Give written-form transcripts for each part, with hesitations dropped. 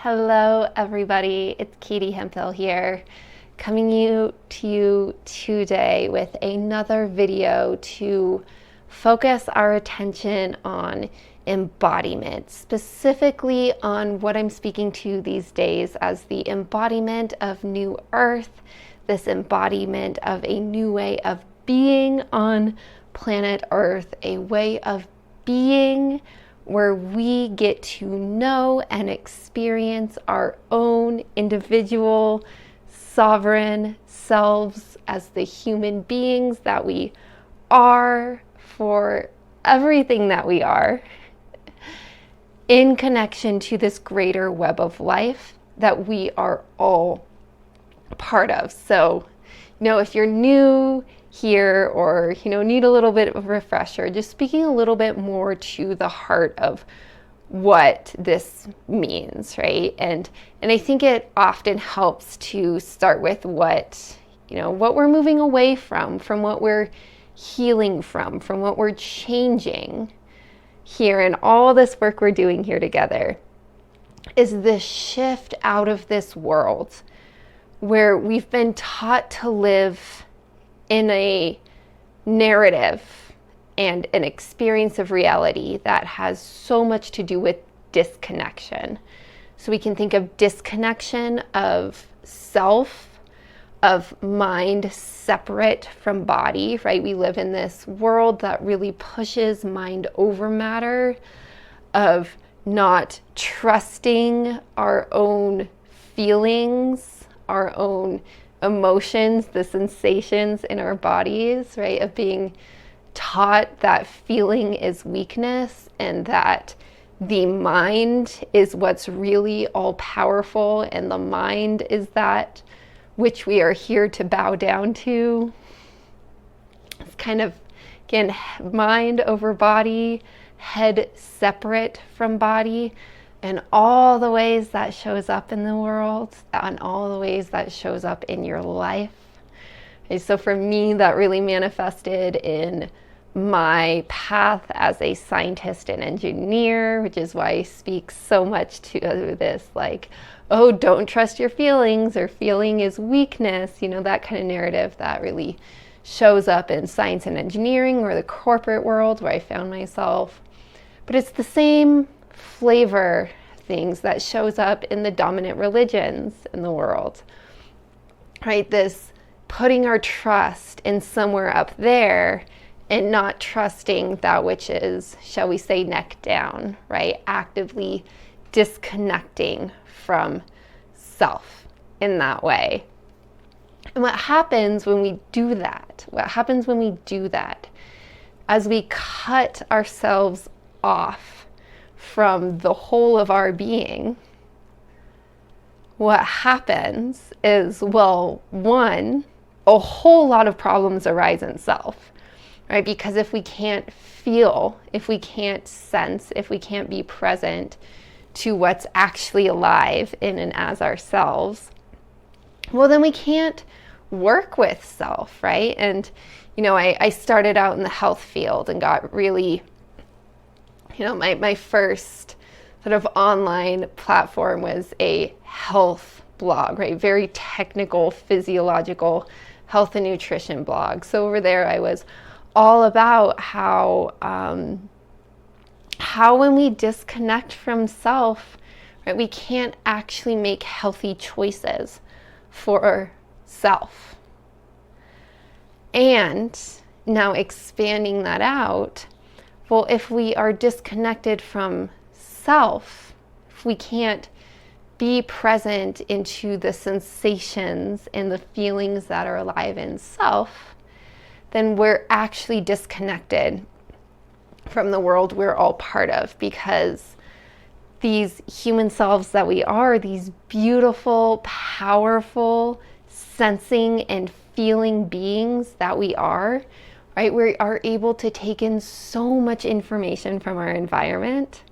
Hello everybody, it's Katie Hemphill here, coming to you today with another video to focus our attention on embodiment, specifically on what I'm speaking to these days as the embodiment of New Earth, this embodiment of a new way of being on planet Earth, a way of being where we get to know and experience our own individual, sovereign selves as the human beings that we are for everything that we are, in connection to this greater web of life that we are all part of. So, if you're new here or need a little bit of a refresher, just speaking a little bit more to the heart of what this means, right? And I think it often helps to start with what we're moving away from what we're healing from what we're changing here in all this work we're doing here together, is this shift out of this world where we've been taught to live in a narrative and an experience of reality that has so much to do with disconnection. So we can think of disconnection of self, of mind separate from body, right? We live in this world that really pushes mind over matter, of not trusting our own feelings, our own emotions, the sensations in our bodies, right? Of being taught that feeling is weakness and that the mind is what's really all powerful and the mind is that which we are here to bow down to. It's kind of, again, mind over body, head separate from body, and all the ways that shows up in the world, and all the ways that shows up in your life. Okay, so for me, that really manifested in my path as a scientist and engineer, which is why I speak so much to this, like, oh, don't trust your feelings, or feeling is weakness, that kind of narrative that really shows up in science and engineering or the corporate world where I found myself. But it's the same flavor things that shows up in the dominant religions in the world, right? This putting our trust in somewhere up there and not trusting that which is, shall we say, neck down, right? Actively disconnecting from self in that way. And what happens when we do that? As we cut ourselves off from the whole of our being, what happens is, one, a whole lot of problems arise in self, right? Because if we can't feel, if we can't sense, if we can't be present to what's actually alive in and as ourselves, then we can't work with self, right? And, I started out in the health field and got really, my first sort of online platform was a health blog, right? Very technical, physiological health and nutrition blog. So over there, I was all about how when we disconnect from self, right, we can't actually make healthy choices for self. And now expanding that out, if we are disconnected from self, if we can't be present into the sensations and the feelings that are alive in self, then we're actually disconnected from the world we're all part of, because these human selves that we are, these beautiful, powerful, sensing and feeling beings that we are, right? We are able to take in so much information from our environment,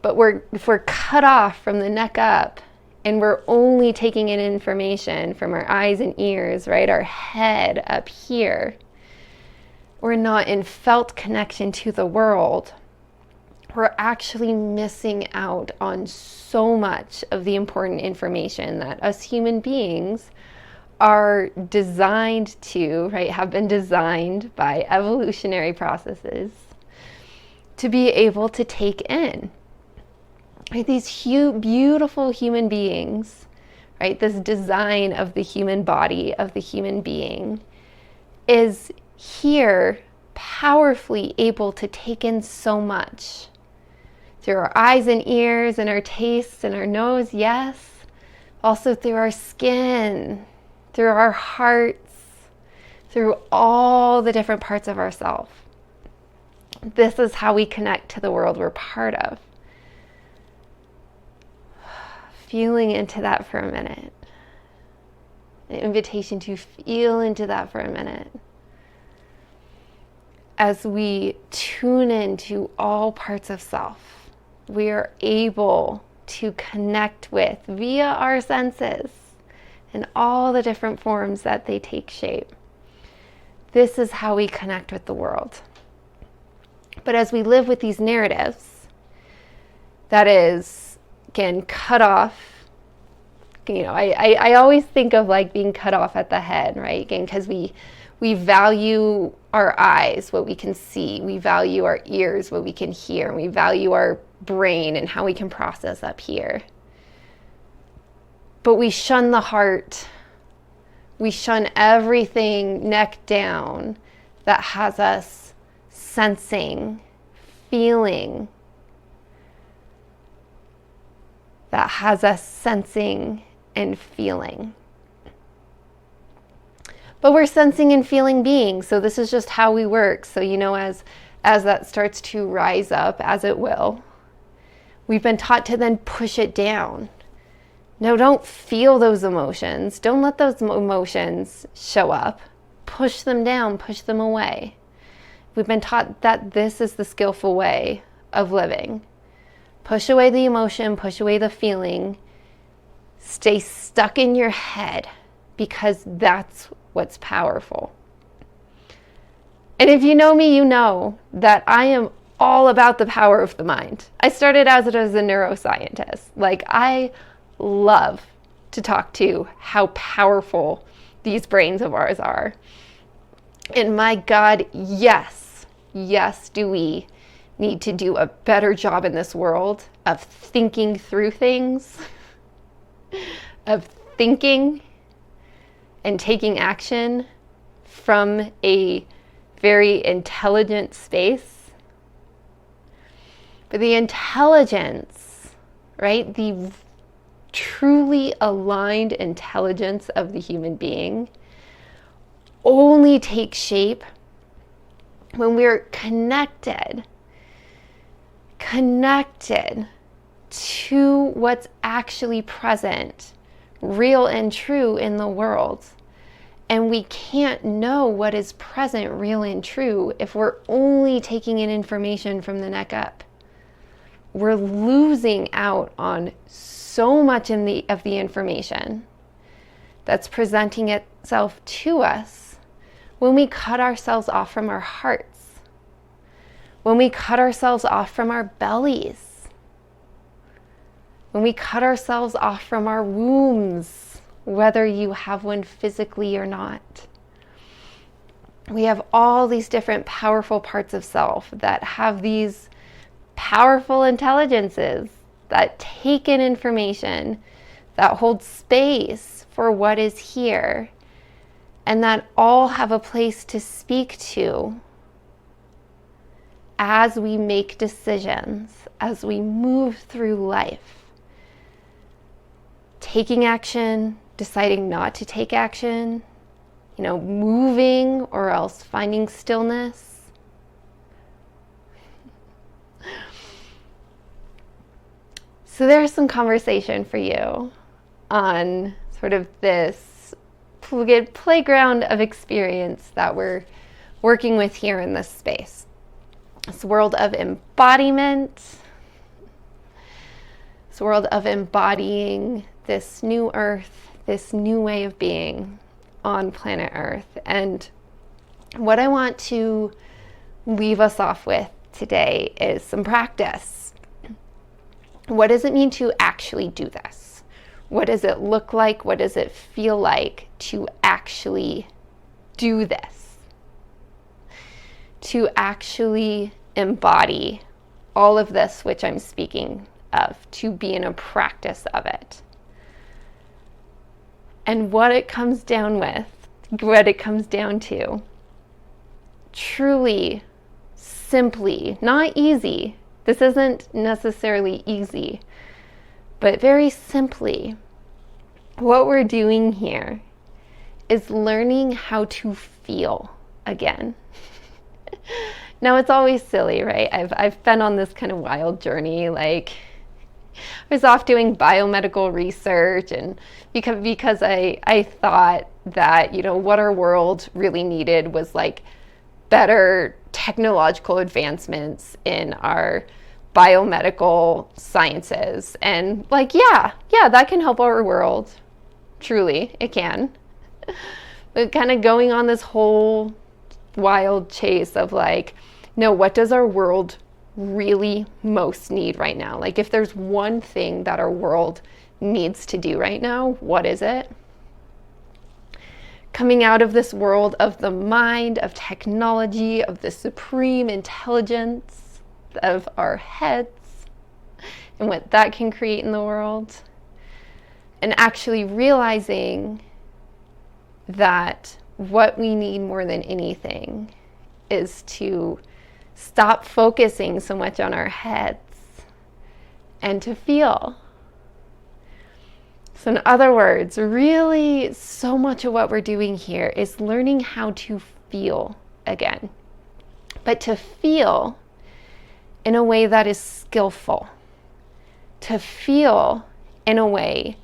but if we're cut off from the neck up and we're only taking in information from our eyes and ears, right? Our head up here, we're not in felt connection to the world, we're actually missing out on so much of the important information that us human beings are designed to, right, have been designed by evolutionary processes to be able to take in. Right, these beautiful human beings, right, this design of the human body, of the human being, is here powerfully able to take in so much. Through our eyes and ears and our tastes and our nose, yes. Also through our skin, through our hearts, through all the different parts of ourselves. This is how we connect to the world we're part of. Feeling into that for a minute. An invitation to feel into that for a minute. As we tune into all parts of self, we are able to connect with via our senses in all the different forms that they take shape. This is how we connect with the world. But as we live with these narratives, that is, again, cut off. You know, I always think of like being cut off at the head, right? Again, because we value our eyes, what we can see. We value our ears, what we can hear. We value our brain and how we can process up here. But we shun the heart. We shun everything neck down that has us sensing, feeling, that has us sensing and feeling. But we're sensing and feeling beings, so this is just how we work. So, you know, as that starts to rise up, as it will, we've been taught to then push it down. No, don't feel those emotions. Don't let those emotions show up. Push them down, push them away. We've been taught that this is the skillful way of living. Push away the emotion, push away the feeling. Stay stuck in your head because that's what's powerful. And if you know me, you know that I am all about the power of the mind. I started as a neuroscientist. Like, I love to talk to how powerful these brains of ours are. And my God, yes, do we need to do a better job in this world of thinking through things, of thinking and taking action from a very intelligent space. But the intelligence, right, the truly aligned intelligence of the human being only takes shape when we're connected to what's actually present, real and true in the world. And we can't know what is present, real and true if we're only taking in information from the neck up. We're losing out on so much of the information that's presenting itself to us when we cut ourselves off from our hearts, when we cut ourselves off from our bellies, when we cut ourselves off from our wombs, whether you have one physically or not. We have all these different powerful parts of self that have these powerful intelligences that take in information, that hold space for what is here, and that all have a place to speak to as we make decisions, as we move through life. Taking action, deciding not to take action, moving or else finding stillness. So there's some conversation for you on sort of this playground of experience that we're working with here in this space. This world of embodiment, this world of embodying this new earth, this new way of being on planet Earth. And what I want to leave us off with today is some practice. What does it mean to actually do this? What does it look like? What does it feel like to actually do this? To actually embody all of this which I'm speaking of, to be in a practice of it. And what it comes down to, truly, simply, not easy. This isn't necessarily easy, but very simply, what we're doing here is learning how to feel again. Now, it's always silly, right? I've been on this kind of wild journey. Like, I was off doing biomedical research, and because I thought that, what our world really needed was like better technological advancements in our biomedical sciences. And like, yeah, that can help our world. Truly, it can. But kind of going on this whole wild chase of like, no, what does our world really most need right now? Like, if there's one thing that our world needs to do right now, what is it? Coming out of this world of the mind, of technology, of the supreme intelligence of our heads, and what that can create in the world, and actually realizing that what we need more than anything is to stop focusing so much on our heads and to feel. So in other words, really so much of what we're doing here is learning how to feel again, but to feel in a way that is skillful, to feel in a way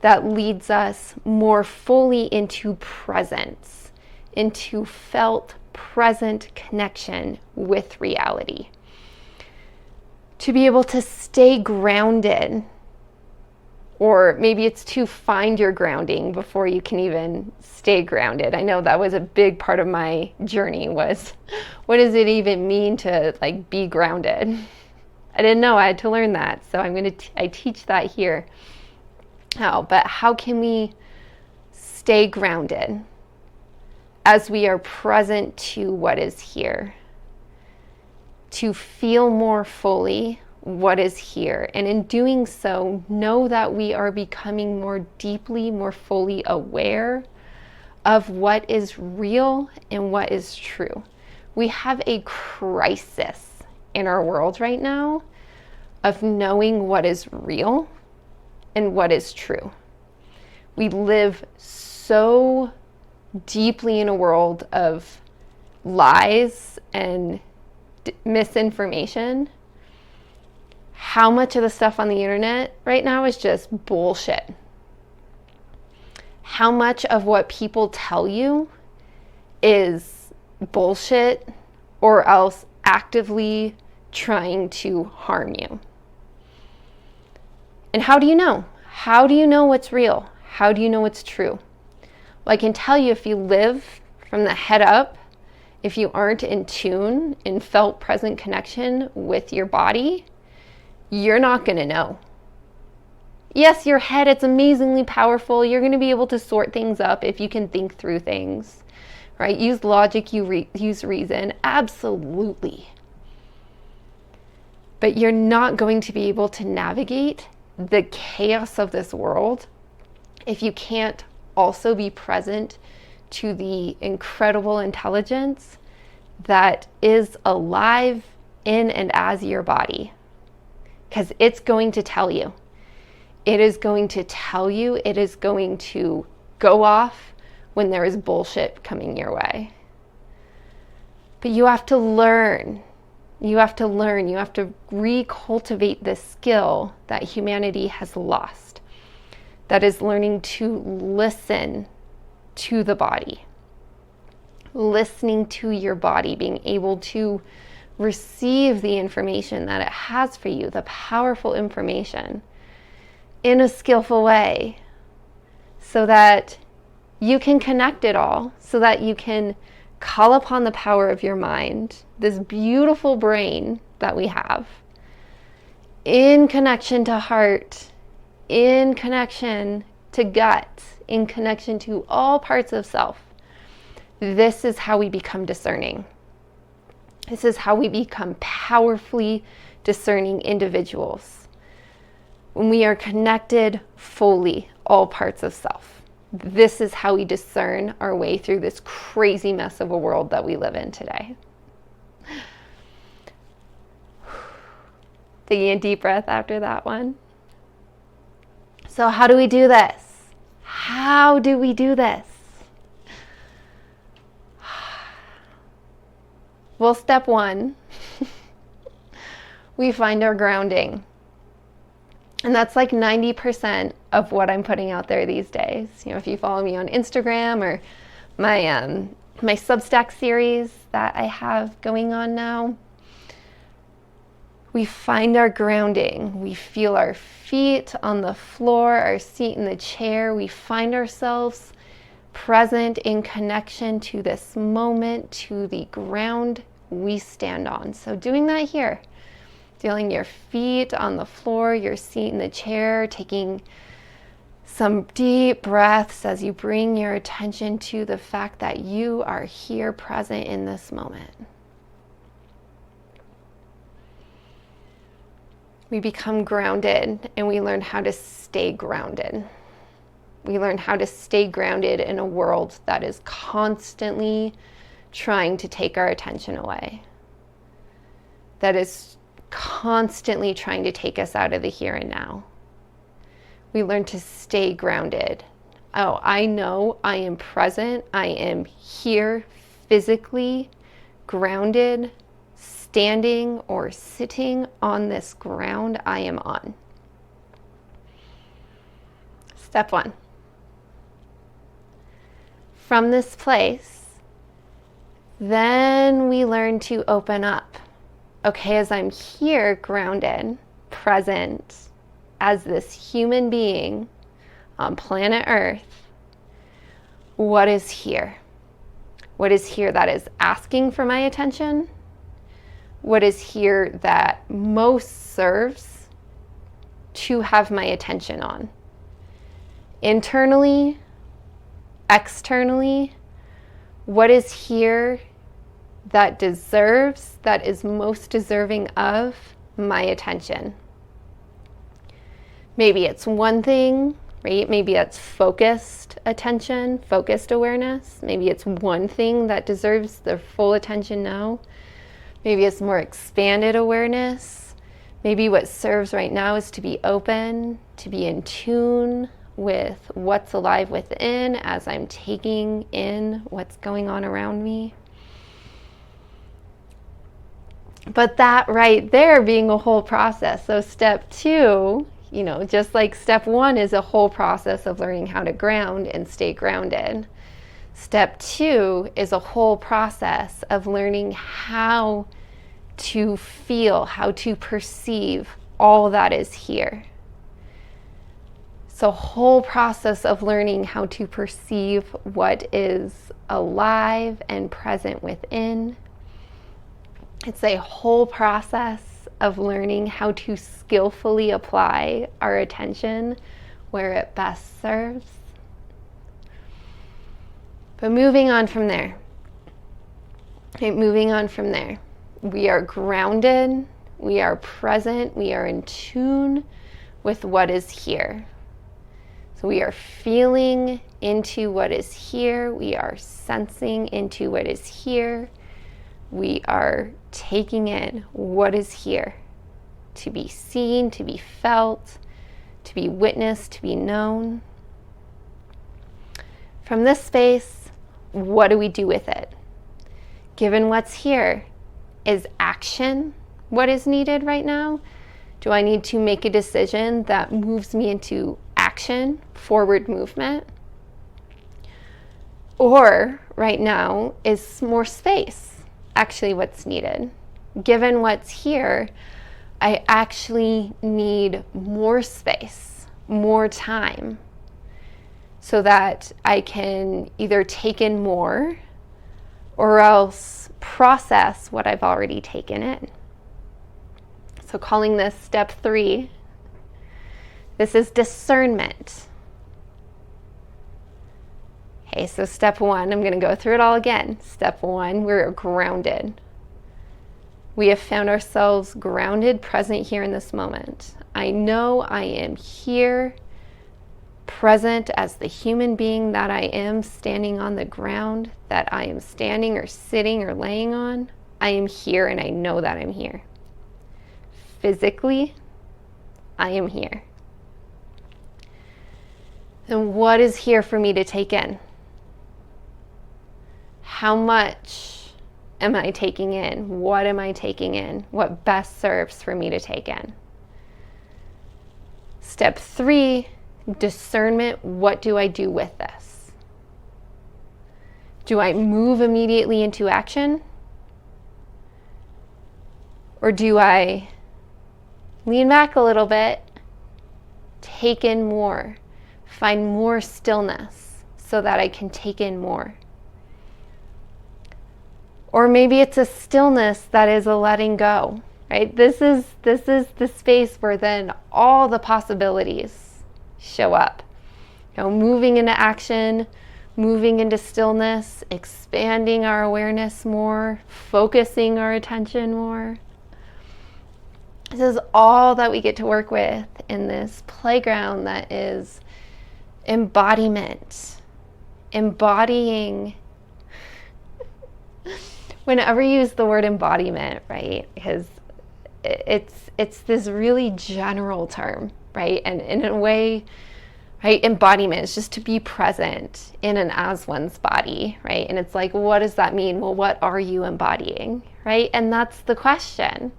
that leads us more fully into presence, into felt present connection with reality. To be able to stay grounded, or maybe it's to find your grounding before you can even stay grounded. I know that was a big part of my journey, was what does it even mean to like be grounded? I didn't know, I had to learn that. So I teach that here. But how can we stay grounded as we are present to what is here, to feel more fully what is here, and in doing so, know that we are becoming more deeply, more fully aware of what is real and what is true. We have a crisis in our world right now of knowing what is real and what is true. We live so deeply in a world of lies and misinformation. How much of the stuff on the internet right now is just bullshit? How much of what people tell you is bullshit or else actively trying to harm you? And how do you know? How do you know what's real? How do you know what's true? Well, I can tell you, if you live from the head up, if you aren't in tune, in felt present connection with your body, you're not going to know. Yes, your head, it's amazingly powerful. You're going to be able to sort things up if you can think through things, right? Use logic, use reason, absolutely. But you're not going to be able to navigate the chaos of this world if you can't also be present to the incredible intelligence that is alive in and as your body. Because it's going to tell you. It is going to tell you. It is going to go off when there is bullshit coming your way. But you have to learn. You have to learn. You have to recultivate this skill that humanity has lost. That is learning to listen to the body. Listening to your body, being able to receive the information that it has for you, the powerful information, in a skillful way, so that you can connect it all, so that you can Call upon the power of your mind, this beautiful brain that we have, in connection to heart, in connection to gut, in connection to all parts of self. This is how we become discerning. This is how we become powerfully discerning individuals. When we are connected fully, all parts of self. This is how we discern our way through this crazy mess of a world that we live in today. Taking a deep breath after that one. So how do we do this? How do we do this? Well, step one, we find our grounding. And that's like 90% of what I'm putting out there these days. You know, if you follow me on Instagram or my Substack series that I have going on now, we find our grounding. We feel our feet on the floor, our seat in the chair. We find ourselves present in connection to this moment, to the ground we stand on. So doing that here. Feeling your feet on the floor, your seat in the chair, taking some deep breaths as you bring your attention to the fact that you are here present in this moment. We become grounded and we learn how to stay grounded. We learn how to stay grounded in a world that is constantly trying to take our attention away. That is constantly trying to take us out of the here and now. We learn to stay grounded. Oh, I know I am present. I am here physically grounded, standing or sitting on this ground I am on. Step one. From this place, then we learn to open up. Okay, as I'm here grounded, present, as this human being on planet Earth, what is here? What is here that is asking for my attention? What is here that most serves to have my attention on? Internally, externally, what is here that deserves, that is most deserving of my attention? Maybe it's one thing, right? Maybe it's focused attention, focused awareness. Maybe it's one thing that deserves the full attention now. Maybe it's more expanded awareness. Maybe what serves right now is to be open, to be in tune with what's alive within as I'm taking in what's going on around me. But that right there being a whole process. So step two, you know, just like step one is a whole process of learning how to ground and stay grounded. Step two is a whole process of learning how to feel, how to perceive all that is here. So whole process of learning how to perceive what is alive and present within. It's a whole process of learning how to skillfully apply our attention where it best serves. But moving on from there, we are grounded, we are present, we are in tune with what is here. So we are feeling into what is here, we are sensing into what is here. We are taking in what is here, to be seen, to be felt, to be witnessed, to be known. From this space, what do we do with it? Given what's here, is action what is needed right now? Do I need to make a decision that moves me into action, forward movement? Or right now is more space actually what's needed? Given what's here, I actually need more space, more time, so that I can either take in more or else process what I've already taken in. So calling this step 3, this is discernment. Okay, so step 1, I'm going to go through it all again. Step 1, we're grounded. We have found ourselves grounded, present here in this moment. I know I am here, present as the human being that I am, standing on the ground that I am standing or sitting or laying on. I am here and I know that I'm here. Physically, I am here. And what is here for me to take in? How much am I taking in? What am I taking in? What best serves for me to take in? Step 3, discernment. What do I do with this? Do I move immediately into action? Or do I lean back a little bit, take in more, find more stillness so that I can take in more? Or maybe it's a stillness that is a letting go, right? This is the space where then all the possibilities show up. You know, moving into action, moving into stillness, expanding our awareness more, focusing our attention more. This is all that we get to work with in this playground that is embodiment. Embodying. Whenever you use the word embodiment, right, because it's this really general term, right? And in a way, right, embodiment is just to be present in and as one's body, right? And it's like, what does that mean? Well, what are you embodying, right? And that's the question.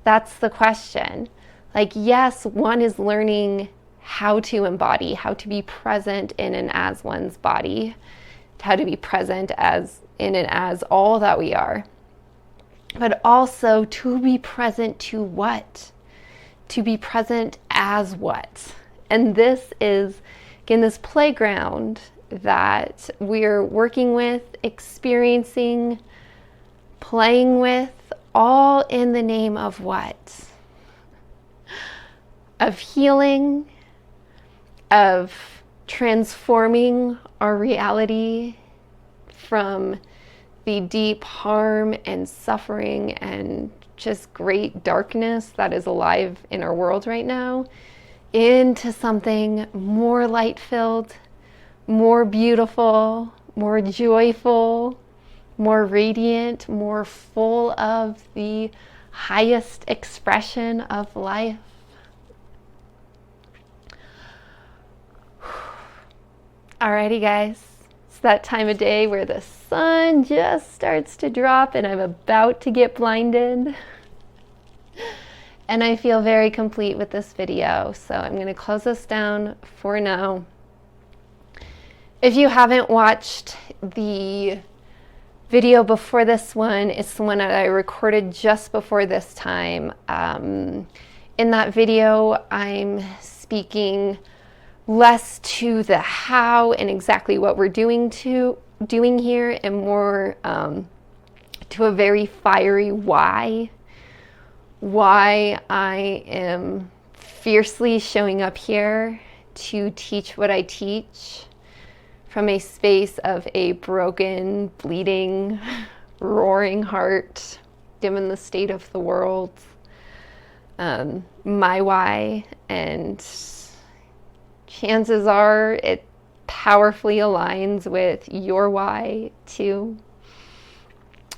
That's the question. Like, yes, one is learning how to embody, how to be present in and as one's body, how to be present as in and as all that we are, but also to be present to what? To be present as what? And this is, again, this playground that we're working with, experiencing, playing with, all in the name of what? Of healing, of transforming our reality from the deep harm and suffering and just great darkness that is alive in our world right now into something more light-filled, more beautiful, more joyful, more radiant, more full of the highest expression of life. Alrighty, guys. It's that time of day where the sun just starts to drop and I'm about to get blinded. And I feel very complete with this video, so I'm going to close this down for now. If you haven't watched the video before this one, it's the one that I recorded just before this time. In that video, I'm speaking less to the how and exactly what we're doing here, and more to a very fiery why I am fiercely showing up here to teach what I teach from a space of a broken, bleeding, roaring heart, given the state of the world. My why, and chances are it powerfully aligns with your why too.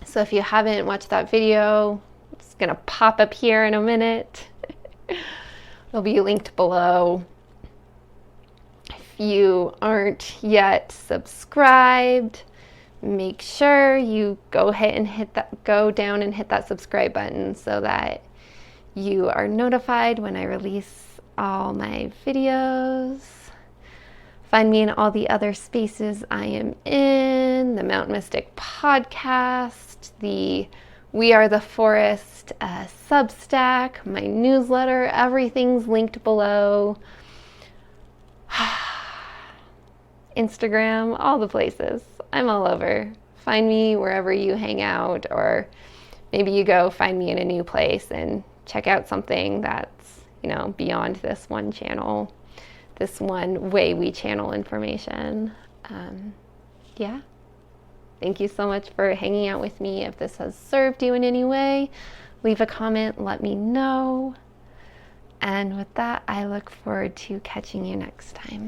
So if you haven't watched that video, it's gonna pop up here in a minute. It'll be linked below. If you aren't yet subscribed, make sure you go down and hit that subscribe button so that you are notified when I release all my videos. Find me in all the other spaces I am in, the Mountain Mystic podcast, the We Are the Forest Substack, my newsletter, everything's linked below. Instagram, all the places. I'm all over. find me wherever you hang out, or maybe you go find me in a new place and check out something that's, beyond this one channel, this one way we channel information. Yeah. Thank you so much for hanging out with me. If this has served you in any way, leave a comment, let me know. And with that, I look forward to catching you next time.